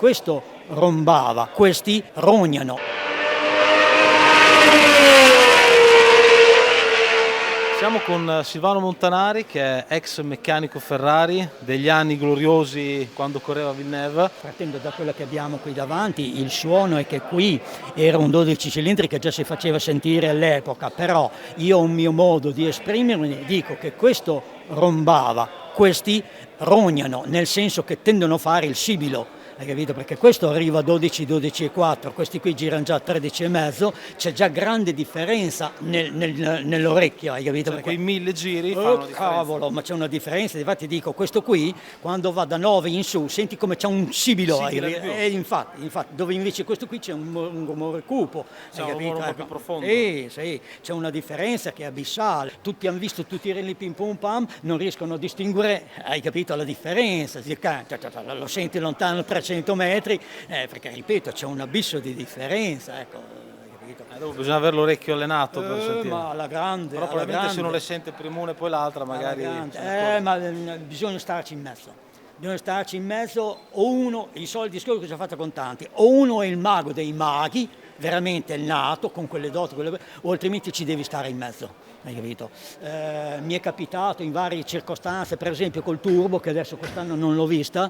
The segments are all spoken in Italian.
questo rombava, questi rognano. Siamo con Silvano Montanari, che è ex meccanico Ferrari degli anni gloriosi quando correva a Villeneuve. Partendo da quello che abbiamo qui davanti, il suono è che qui era un 12 cilindri che già si faceva sentire all'epoca, però io ho un mio modo di esprimermi, dico che questo rombava, questi rognano, nel senso che tendono a fare il sibilo. Hai capito? Perché questo arriva a 12, 12,4, questi qui girano già a 13,5, c'è già grande differenza nell'orecchio, hai capito? Cioè, Perché quei 1000 giri fanno la differenza. cavolo, ma c'è una differenza, infatti dico, questo qui quando va da 9 in su, senti come c'è un sibilo, e infatti, dove invece questo qui c'è un rumore cupo, C'è hai un capito? rumore un po' più profondo. Sì, c'è una differenza che è abissale, tutti hanno visto tutti i rally pim pum pam, non riescono a distinguere, hai capito, la differenza, lo senti lontano 300 metri, perché ripeto c'è un abisso di differenza, ecco. Dopo bisogna avere l'orecchio allenato per sentire. Ma alla grande, però probabilmente se non le sente prima una e poi l'altra magari ma bisogna starci in mezzo. Bisogna starci in mezzo, o uno, i soliti discorsi che ci ha fatto con tanti, o uno è il mago dei maghi, veramente è nato con quelle doti, o altrimenti ci devi stare in mezzo. Hai capito? Mi è capitato in varie circostanze, per esempio col turbo, che adesso quest'anno non l'ho vista,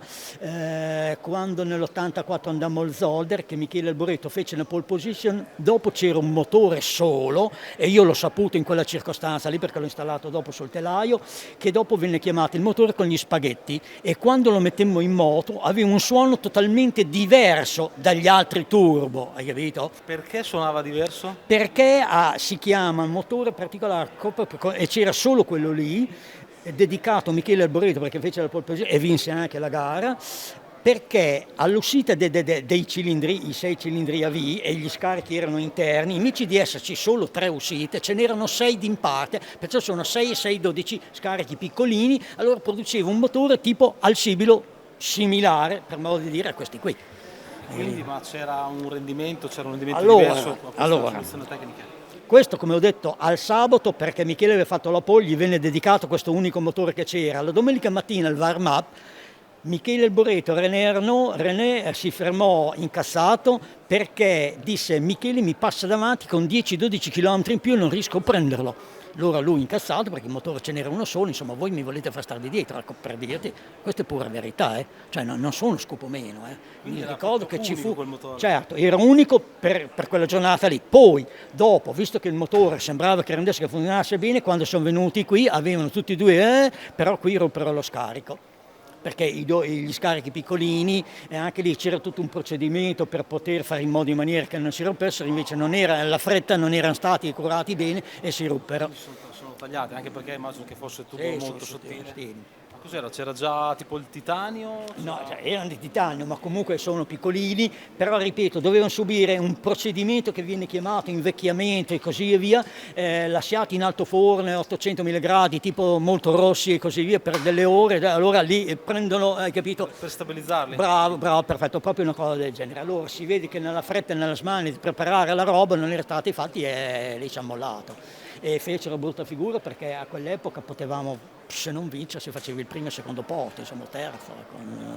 quando nell'84 andammo al Zolder, che Michele Alboreto fece una pole position, dopo c'era un motore solo, e io l'ho saputo in quella circostanza lì perché l'ho installato dopo sul telaio, che dopo venne chiamato il motore con gli spaghetti, e quando lo mettemmo in moto aveva un suono totalmente diverso dagli altri turbo, hai capito? Perché suonava diverso? Perché si chiama motore particolare e c'era solo quello lì, dedicato a Michele Alboreto perché fece la pole position e vinse anche la gara, perché all'uscita dei cilindri, i 6 cilindri AV e gli scarichi erano interni, invece di esserci solo 3 uscite, ce n'erano 6 in parte, perciò sono 6 e 6, 12 scarichi piccolini, allora produceva un motore tipo al sibilo similare, per modo di dire, a questi qui. Quindi ma c'era un rendimento diverso? Allora, soluzione tecnica? questo, come ho detto, al sabato, perché Michele aveva fatto la pole, gli venne dedicato questo unico motore che c'era. La domenica mattina al warm up, Michele Alboreto e René si fermò incassato perché disse: Michele mi passa davanti con 10-12 km in più e non riesco a prenderlo. Allora lui incassato perché il motore ce n'era uno solo, insomma voi mi volete far stare di dietro, ecco, per dirti, questa è pura verità, cioè non sono scopomeno. Mi ricordo che ci fu, quel motore. certo, era unico per quella giornata lì. Poi dopo, visto che il motore sembrava che rendesse, che funzionasse bene, quando sono venuti qui avevano tutti e due, però qui rompero lo scarico. Perché gli scarichi piccolini, e anche lì c'era tutto un procedimento per poter fare in modo in maniera che non si rompessero, invece non era la fretta, non erano stati curati bene e si ruppero. Sono tagliati, anche perché immagino che fosse tutto molto sottile. Sottili. Cos'era? C'era già tipo il titanio? No, cioè, erano di titanio, ma comunque sono piccolini, però ripeto, dovevano subire un procedimento che viene chiamato invecchiamento e così via, lasciati in alto forno a 800.000 gradi, tipo molto rossi e così via, per delle ore, allora lì prendono, hai capito? Per stabilizzarli? Bravo, perfetto, proprio una cosa del genere. Allora si vede che nella fretta e nella smania di preparare la roba non era stati fatti e lì ci ha mollato. E fecero brutta figura perché a quell'epoca potevamo, se non vincere, si faceva il primo e secondo posto, insomma terzo.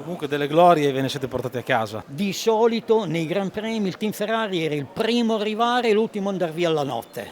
Comunque delle glorie ve ne siete portati a casa. Di solito nei Gran Premi il team Ferrari era il primo a arrivare e l'ultimo a andare via la notte.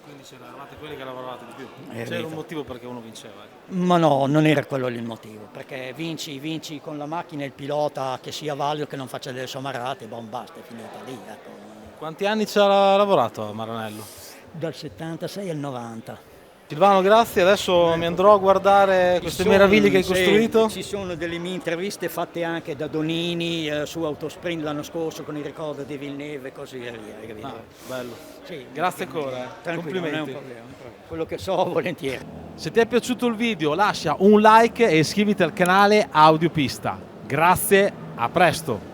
Quindi eravate quelli che lavoravate di più. C'era un motivo perché uno vinceva? Ma no, non era quello il motivo, perché vinci con la macchina, il pilota che sia valido, che non faccia delle somarate, basta, è finita lì. Ecco. Quanti anni ci ha lavorato a Maranello? Dal 76 al 90. Silvano, grazie, adesso mi andrò a guardare queste meraviglie che hai costruito. Ci sono delle mie interviste fatte anche da Donini su Autosprint l'anno scorso con il ricordo di Villeneuve e così via. Bello. Sì, grazie ancora. Complimenti. Non è un problema. Quello che so, volentieri. Se ti è piaciuto il video lascia un like e iscriviti al canale Audiopista. Grazie, a presto.